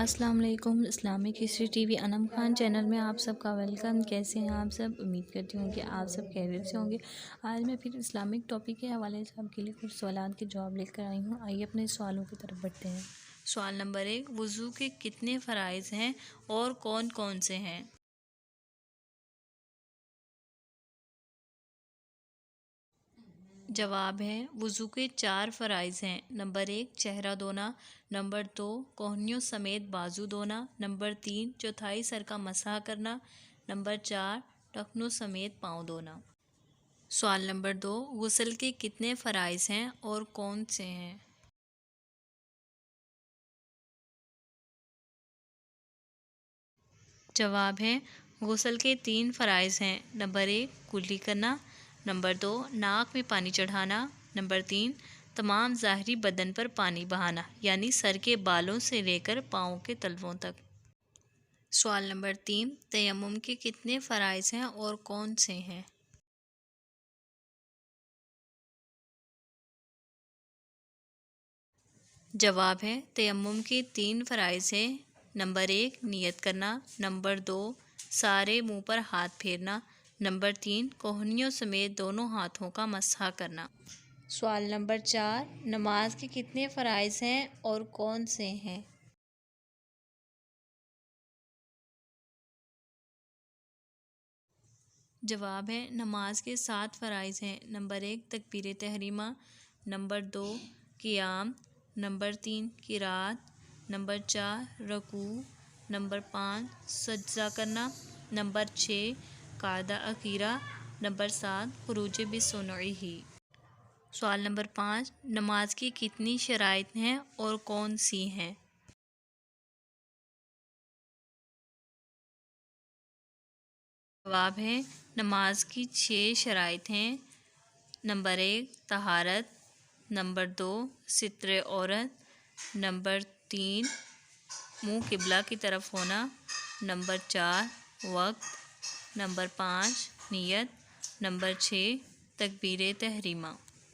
السلام علیکم۔ Islamic history T V انم Khan channel میں آپ سب کا ویلکم۔ کیسے ہیں آپ سب؟ امید کرتی ہوں کہ آپ سب خیریت سے ہوں گے۔ آج میں پھر اسلامک ٹاپک کے حوالے سے آپ کے لیے کچھ سوالات کے جواب لے کر آئی ہوں۔ آئیے اپنے سوالوں کی طرف بڑھتے ہیں۔ سوال نمبر 1، وضو کے کتنے فرائض ہیں اور کون کون سے ہیں؟ جواب ہے وضو کے 4 فرائض ہیں۔ نمبر 1، چہرہ دھونا۔ نمبر 2، کوہنیوں سمیت بازو دھونا۔ نمبر 3، چوتھائی سر کا مسح کرنا۔ نمبر 4، ٹخنوں سمیت پاؤں دھونا۔ سوال نمبر 2، غسل کے کتنے فرائض ہیں اور کون سے ہیں؟ جواب ہے غسل کے 3 فرائض ہیں۔ نمبر 1، کلی کرنا۔ نمبر 2، ناک میں پانی چڑھانا۔ نمبر 3، تمام ظاہری بدن پر پانی بہانا، یعنی سر کے بالوں سے لے کر پاؤں کے تلووں تک۔ سوال نمبر 3، تیمم کے کتنے فرائض ہیں اور کون سے ہیں؟ جواب ہے تیمم کے 3 فرائض ہیں۔ نمبر 1، نیت کرنا۔ نمبر 2، سارے منہ پر ہاتھ پھیرنا۔ نمبر 3، کوہنیوں سمیت دونوں ہاتھوں کا مسح کرنا۔ سوال نمبر 4، نماز کے کتنے فرائض ہیں اور کون سے ہیں؟ جواب ہے نماز کے 7 فرائض ہیں۔ نمبر 1، تکبیر تحریمہ۔ نمبر 2، قیام۔ نمبر 3، قرات۔ نمبر 4، رکوع۔ نمبر 5، سجدہ کرنا۔ نمبر 6، قعدہ اخیرہ۔ نمبر 7، خروج بصنوعہ۔ سوال نمبر 5، نماز کی کتنی شرائط ہیں اور کون سی ہیں؟ جواب ہے نماز کی 6 شرائط ہیں۔ نمبر 1، طہارت۔ نمبر 2، ستر عورت۔ نمبر 3، منہ قبلہ کی طرف ہونا۔ نمبر 4، وقت۔ نمبر 5، نیت۔ نمبر 6، تکبیر تحریمہ۔